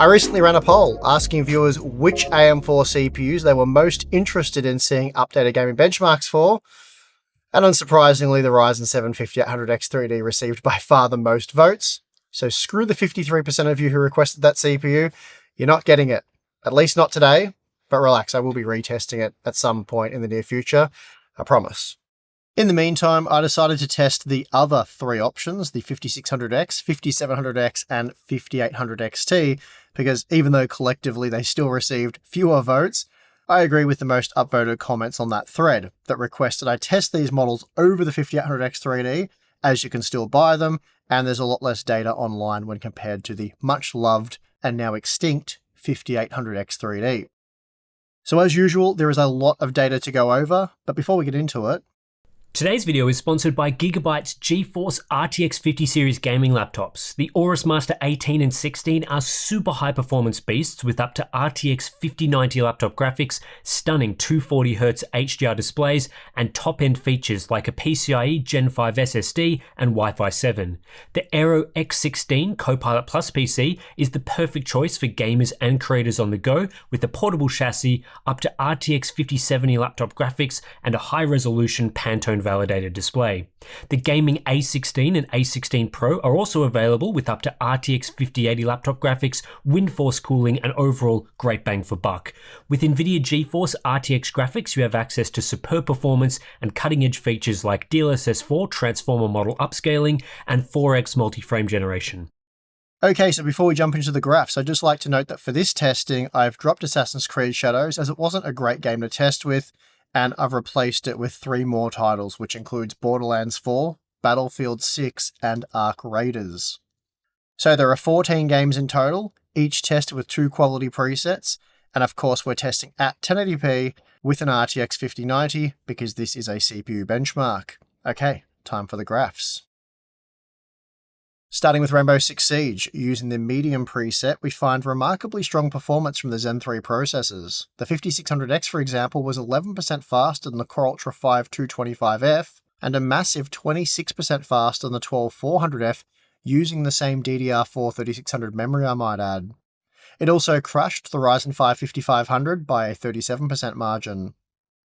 I recently ran a poll asking viewers which AM4 CPUs they were most interested in seeing updated gaming benchmarks for, and unsurprisingly, the Ryzen 7 5800X 3D received by far the most votes. So screw the 53% of you who requested that CPU, you're not getting it. At least not today, but relax, I will be retesting it at some point in the near future, I promise. In the meantime, I decided to test the other three options, the 5600X, 5700X, and 5800XT, because even though collectively they still received fewer votes, I agree with the most upvoted comments on that thread that requested I test these models over the 5800X 3D, as you can still buy them, and there's a lot less data online when compared to the much loved and now extinct 5800X 3D. So as usual, there is a lot of data to go over, but before we get into it, today's video is sponsored by Gigabyte's GeForce RTX 50 series gaming laptops. The Aorus Master 18 and 16 are super high performance beasts with up to RTX 5090 laptop graphics, stunning 240Hz HDR displays, and top-end features like a PCIe Gen 5 SSD and Wi-Fi 7. The Aero X16 Copilot Plus PC is the perfect choice for gamers and creators on the go, with a portable chassis, up to RTX 5070 laptop graphics, and a high-resolution Pantone validated display. The gaming A16 and A16 Pro are also available with up to RTX 5080 laptop graphics, WindForce cooling, and overall great bang for buck. With NVIDIA GeForce RTX graphics, you have access to superb performance and cutting-edge features like DLSS 4 transformer model upscaling and 4x multi-frame generation. Okay, so before we jump into the graphs, I'd just like to note that for this testing, I've dropped Assassin's Creed Shadows as it wasn't a great game to test with, and I've replaced it with 3 more titles, which includes Borderlands 4, Battlefield 6, and Ark Raiders. So there are 14 games in total, each tested with 2 quality presets, and of course we're testing at 1080p with an RTX 5090 because this is a CPU benchmark. Okay, time for the graphs. Starting with Rainbow Six Siege, using the medium preset, we find remarkably strong performance from the Zen 3 processors. The 5600X, for example, was 11% faster than the Core Ultra 5 225F, and a massive 26% faster than the 12400F, using the same DDR4 3600 memory, I might add. It also crushed the Ryzen 5 5500 by a 37% margin.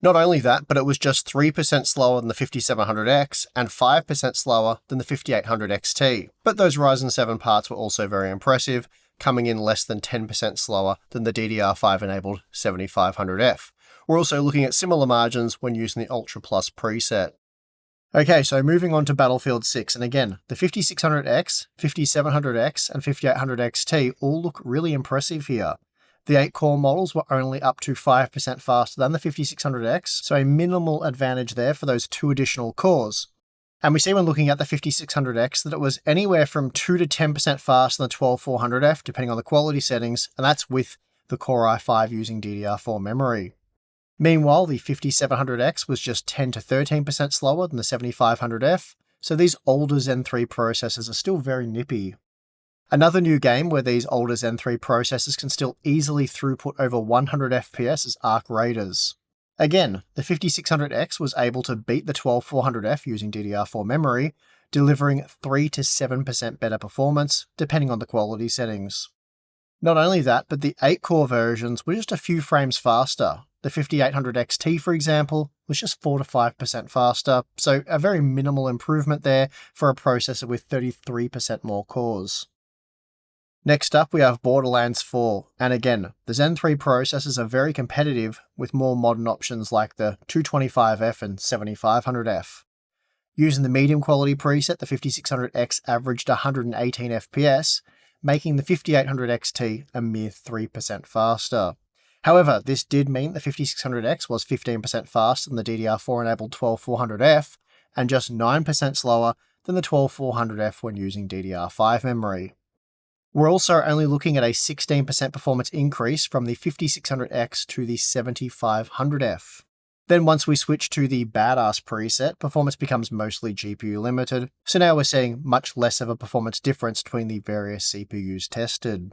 Not only that, but it was just 3% slower than the 5700X and 5% slower than the 5800XT. But those Ryzen 7 parts were also very impressive, coming in less than 10% slower than the DDR5-enabled 7500F. We're also looking at similar margins when using the Ultra Plus preset. Okay, so moving on to Battlefield 6, and again, the 5600X, 5700X, and 5800XT all look really impressive here. The 8-core models were only up to 5% faster than the 5600X, so a minimal advantage there for those 2 additional cores. And we see when looking at the 5600X that it was anywhere from 2 to 10% faster than the 12400F, depending on the quality settings, and that's with the Core i5 using DDR4 memory. Meanwhile, the 5700X was just 10 to 13% slower than the 7500F, so these older Zen 3 processors are still very nippy. Another new game where these older Zen 3 processors can still easily throughput over 100 FPS is Ark Raiders. Again, the 5600X was able to beat the 12400F using DDR4 memory, delivering 3 to 7% better performance, depending on the quality settings. Not only that, but the 8-core versions were just a few frames faster. The 5800XT, for example, was just 4 to 5% faster, so a very minimal improvement there for a processor with 33% more cores. Next up, we have Borderlands 4, and again, the Zen 3 processors are very competitive with more modern options like the 225F and 7500F. Using the medium quality preset, the 5600X averaged 118 FPS, making the 5800XT a mere 3% faster. However, this did mean the 5600X was 15% faster than the DDR4-enabled 12400F, and just 9% slower than the 12400F when using DDR5 memory. We're also only looking at a 16% performance increase from the 5600X to the 7500F. Then once we switch to the Badass preset, performance becomes mostly GPU limited, so now we're seeing much less of a performance difference between the various CPUs tested.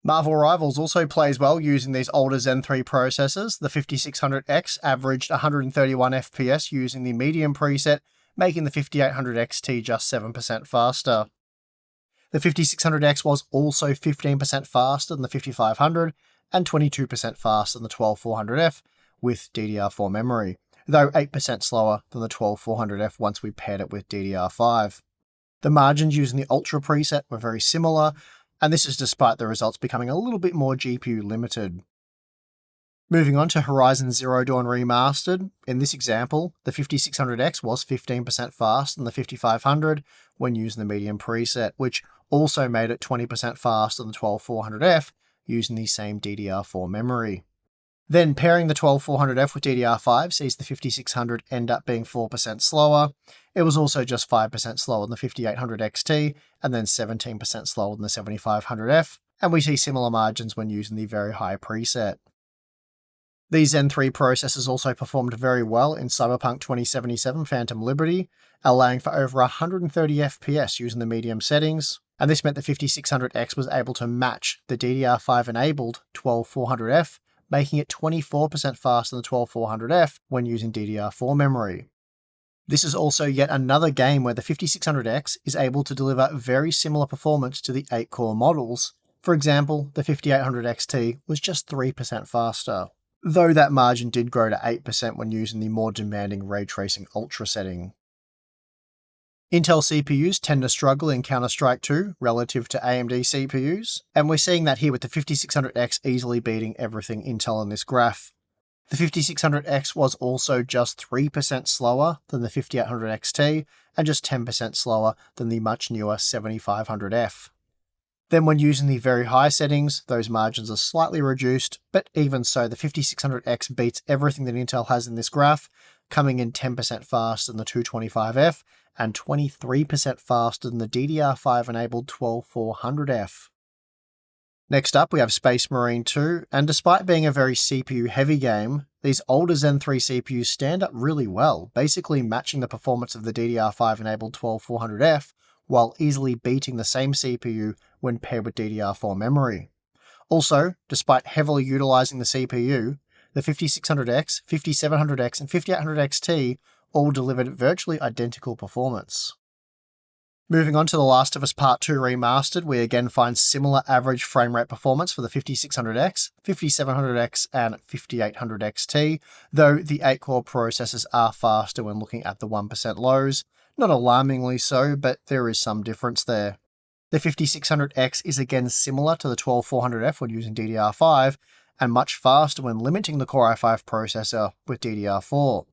Marvel Rivals also plays well using these older Zen 3 processors. The 5600X averaged 131 FPS using the medium preset, making the 5800XT just 7% faster. The 5600X was also 15% faster than the 5500 and 22% faster than the 12400F with DDR4 memory, though 8% slower than the 12400F once we paired it with DDR5. The margins using the Ultra preset were very similar, and this is despite the results becoming a little bit more GPU limited. Moving on to Horizon Zero Dawn Remastered, in this example, the 5600X was 15% faster than the 5500 when using the medium preset, which also made it 20% faster than the 12400F using the same DDR4 memory. Then pairing the 12400F with DDR5 sees the 5600 end up being 4% slower. It was also just 5% slower than the 5800 XT, and then 17% slower than the 7500F, and we see similar margins when using the very high preset. These Zen 3 processors also performed very well in Cyberpunk 2077 Phantom Liberty, allowing for over 130 FPS using the medium settings, and this meant the 5600X was able to match the DDR5-enabled 12400F, making it 24% faster than the 12400F when using DDR4 memory. This is also yet another game where the 5600X is able to deliver very similar performance to the 8-core models. For example, the 5800 XT was just 3% faster, though that margin did grow to 8% when using the more demanding Ray Tracing Ultra setting. Intel CPUs tend to struggle in Counter-Strike 2 relative to AMD CPUs, and we're seeing that here with the 5600X easily beating everything Intel in this graph. The 5600X was also just 3% slower than the 5800 XT, and just 10% slower than the much newer 7500F. Then when using the very high settings, those margins are slightly reduced, but even so, the 5600X beats everything that Intel has in this graph, coming in 10% faster than the 225F, and 23% faster than the DDR5-enabled 12400F. Next up, we have Space Marine 2, and despite being a very CPU-heavy game, these older Zen 3 CPUs stand up really well, basically matching the performance of the DDR5-enabled 12400F, while easily beating the same CPU when paired with DDR4 memory. Also, despite heavily utilizing the CPU, the 5600X, 5700X, and 5800XT all delivered virtually identical performance. Moving on to The Last of Us Part 2 Remastered, we again find similar average frame rate performance for the 5600X, 5700X, and 5800XT, though the 8-core processors are faster when looking at the 1% lows. Not alarmingly so, but there is some difference there. The 5600X is again similar to the 12400F when using DDR5, and much faster when limiting the Core i5 processor with DDR4.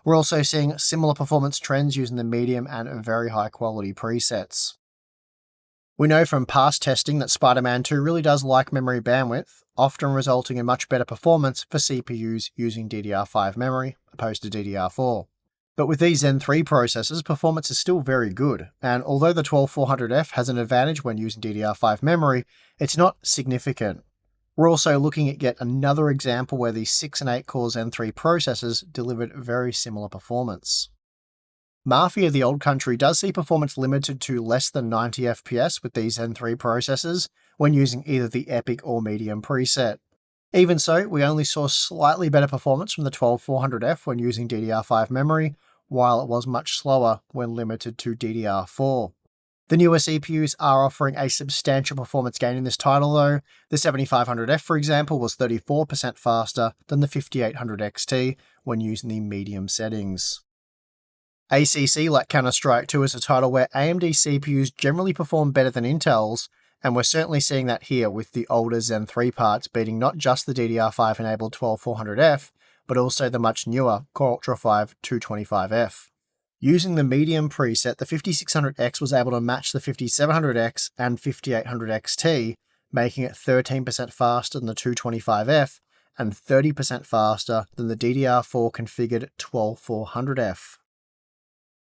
We're also seeing similar performance trends using the medium and very high quality presets. We know from past testing that Spider-Man 2 really does like memory bandwidth, often resulting in much better performance for CPUs using DDR5 memory opposed to DDR4. But with these Zen 3 processors, performance is still very good, and although the 12400F has an advantage when using DDR5 memory, it's not significant. We're also looking at yet another example where the 6 and 8 core Zen 3 processors delivered very similar performance. Mafia the Old Country does see performance limited to less than 90 FPS with these Zen 3 processors when using either the Epic or Medium preset. Even so, we only saw slightly better performance from the 12400F when using DDR5 memory, while it was much slower when limited to DDR4. The newer CPUs are offering a substantial performance gain in this title though. The 7500F, for example, was 34% faster than the 5800 XT when using the medium settings. ACC, like Counter-Strike 2, is a title where AMD CPUs generally perform better than Intel's, and we're certainly seeing that here with the older Zen 3 parts beating not just the DDR5-enabled 12400F, but also the much newer Core Ultra 5 225F. Using the medium preset, the 5600X was able to match the 5700X and 5800XT, making it 13% faster than the 225F and 30% faster than the DDR4 configured 12400F.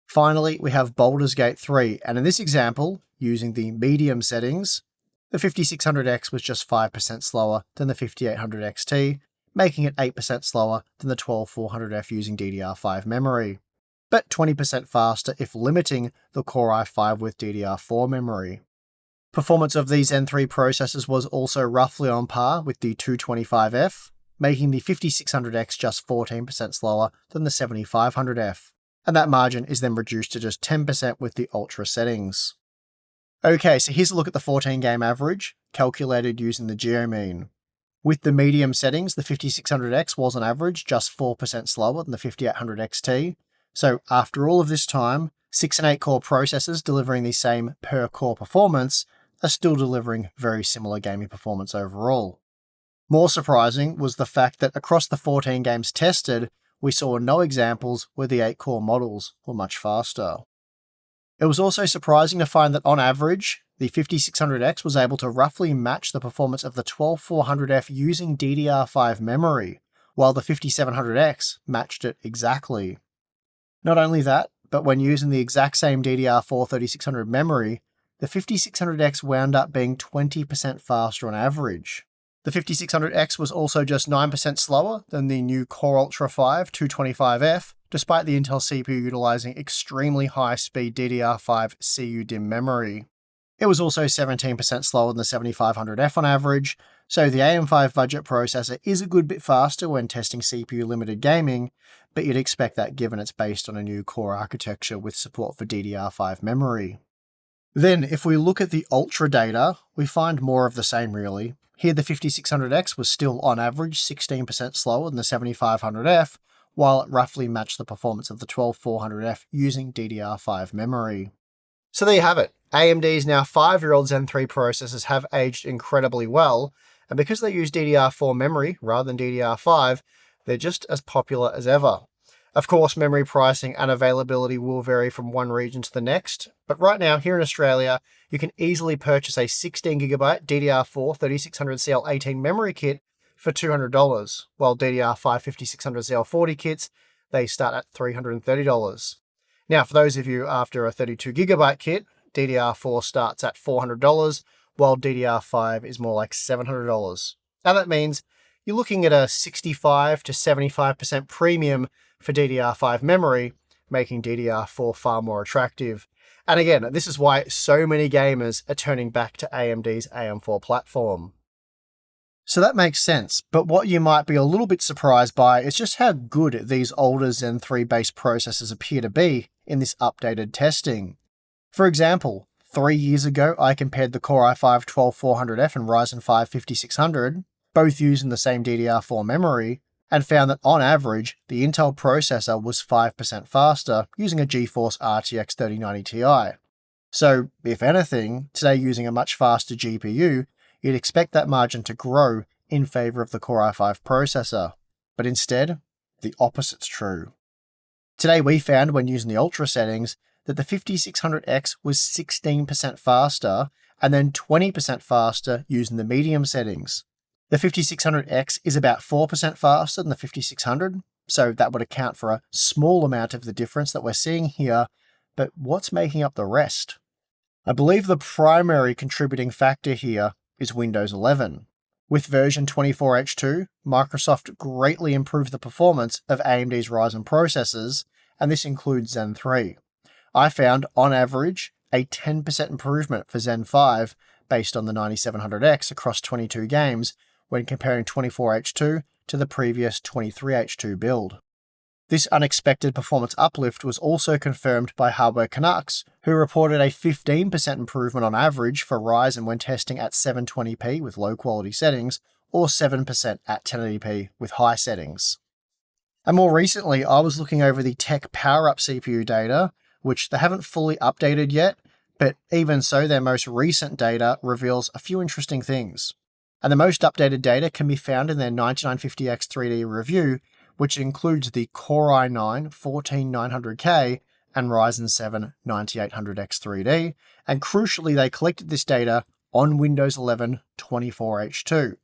Finally, we have Baldur's Gate 3, and in this example, using the medium settings, the 5600X was just 5% slower than the 5800XT, making it 8% slower than the 12400F using DDR5 memory, but 20% faster if limiting the Core i5 with DDR4 memory. Performance of these Zen 3 processors was also roughly on par with the 225F, making the 5600X just 14% slower than the 7500F, and that margin is then reduced to just 10% with the Ultra settings. Okay, so here's a look at the 14-game average, calculated using the geomean. With the medium settings, the 5600X was on average just 4% slower than the 5800 XT. So after all of this time, 6 and 8 core processors delivering the same per core performance are still delivering very similar gaming performance overall. More surprising was the fact that across the 14 games tested, we saw no examples where the 8 core models were much faster. It was also surprising to find that on average, the 5600X was able to roughly match the performance of the 12400F using DDR5 memory, while the 5700X matched it exactly. Not only that, but when using the exact same DDR4 3600 memory, the 5600X wound up being 20% faster on average. The 5600X was also just 9% slower than the new Core Ultra 5 225F, despite the Intel CPU utilizing extremely high-speed DDR5 CU-DIMM memory. It was also 17% slower than the 7500F on average, so the AM5 budget processor is a good bit faster when testing CPU-limited gaming, but you'd expect that given it's based on a new core architecture with support for DDR5 memory. Then, if we look at the Ultra data, we find more of the same really. Here the 5600X was still on average 16% slower than the 7500F, while it roughly matched the performance of the 12400F using DDR5 memory. So there you have it. AMD's now 5-year-old Zen 3 processors have aged incredibly well, and because they use DDR4 memory rather than DDR5, they're just as popular as ever. Of course, memory pricing and availability will vary from one region to the next, but right now here in Australia, you can easily purchase a 16GB DDR4 3600CL18 memory kit for $200, while DDR5 5600ZL40 kits, they start at $330. Now, for those of you after a 32GB kit, DDR4 starts at $400, while DDR5 is more like $700. Now that means you're looking at a 65 to 75% premium for DDR5 memory, making DDR4 far more attractive. And again, this is why so many gamers are turning back to AMD's AM4 platform. So that makes sense, but what you might be a little bit surprised by is just how good these older Zen 3 based processors appear to be in this updated testing. For example, 3 years ago I compared the Core i5 12400F and Ryzen 5 5600, both using the same DDR4 memory, and found that on average, the Intel processor was 5% faster using a GeForce RTX 3090 Ti. So, if anything, today using a much faster GPU, you'd expect that margin to grow in favor of the Core i5 processor. But instead, the opposite's true. Today we found when using the Ultra settings that the 5600X was 16% faster and then 20% faster using the medium settings. The 5600X is about 4% faster than the 5600, so that would account for a small amount of the difference that we're seeing here, but what's making up the rest? I believe the primary contributing factor here is Windows 11. With version 24H2, Microsoft greatly improved the performance of AMD's Ryzen processors, and this includes Zen 3. I found, on average, a 10% improvement for Zen 5 based on the 9700X across 22 games when comparing 24H2 to the previous 23H2 build. This unexpected performance uplift was also confirmed by Hardware Canucks, who reported a 15% improvement on average for Ryzen when testing at 720p with low quality settings, or 7% at 1080p with high settings. And more recently, I was looking over the Tech PowerUp CPU data, which they haven't fully updated yet, but even so, their most recent data reveals a few interesting things. And the most updated data can be found in their 9950X 3D review, which includes the Core i9 14900K and Ryzen 7 9800X 3D, and crucially they collected this data on Windows 11 24H2.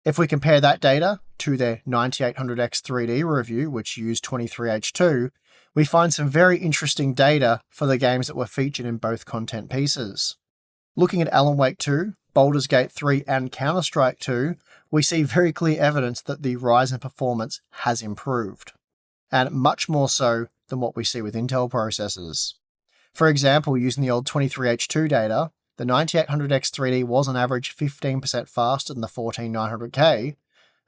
If we compare that data to their 9800X 3D review, which used 23H2, we find some very interesting data for the games that were featured in both content pieces. Looking at Alan Wake 2, Baldur's Gate 3 and Counter-Strike 2, we see very clear evidence that the Ryzen performance has improved, and much more so than what we see with Intel processors. For example, using the old 23H2 data, the 9800X 3D was on average 15% faster than the 14900K.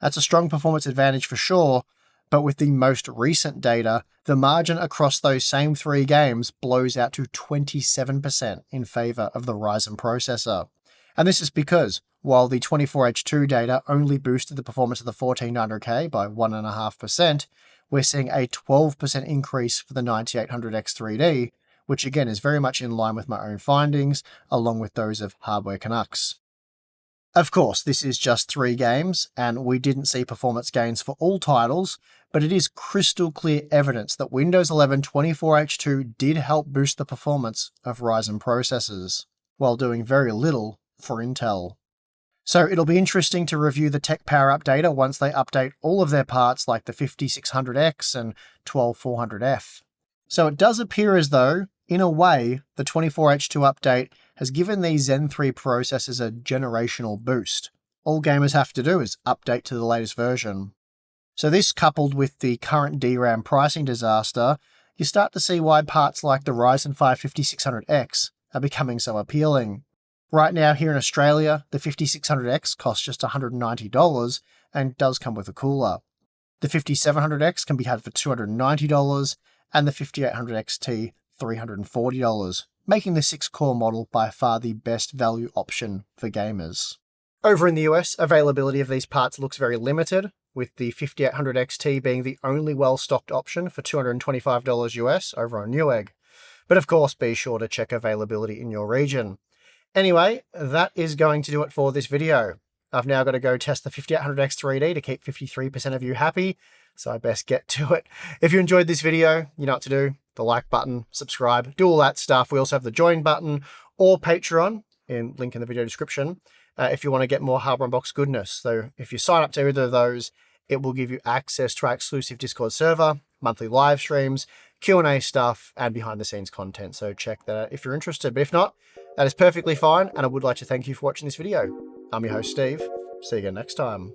That's a strong performance advantage for sure, But with the most recent data, the margin across those same 3 games blows out to 27% in favour of the Ryzen processor. And this is because, while the 24H2 data only boosted the performance of the 1400K by 1.5%, we're seeing a 12% increase for the 9800X 3D, which again is very much in line with my own findings, along with those of Hardware Canucks. Of course, this is just 3 games, and we didn't see performance gains for all titles, but it is crystal clear evidence that Windows 11 24H2 did help boost the performance of Ryzen processors, while doing very little for Intel. So it'll be interesting to review the tech power-up data once they update all of their parts like the 5600X and 12400F. So it does appear as though, in a way, the 24H2 update has given these Zen 3 processors a generational boost. All gamers have to do is update to the latest version. So this, coupled with the current DRAM pricing disaster, you start to see why parts like the Ryzen 5 5600X are becoming so appealing. Right now here in Australia, the 5600X costs just $190 and does come with a cooler. The 5700X can be had for $290 and the 5800XT $340, making the 6-core model by far the best value option for gamers. Over in the US, availability of these parts looks very limited, with the 5800XT being the only well-stocked option for $225 US over on Newegg. But of course, be sure to check availability in your region. Anyway, that is going to do it for this video. I've now got to go test the 5800X 3D to keep 53% of you happy, so I best get to it. If you enjoyed this video, you know what to do. The like button, subscribe, do all that stuff. We also have the join button or Patreon, link in the video description, if you want to get more Hardware Unboxed goodness. So if you sign up to either of those, it will give you access to our exclusive Discord server, monthly live streams, Q&A stuff, and behind-the-scenes content. So check that out if you're interested. But if not, that is perfectly fine, and I would like to thank you for watching this video. I'm your host, Steve. See you again next time.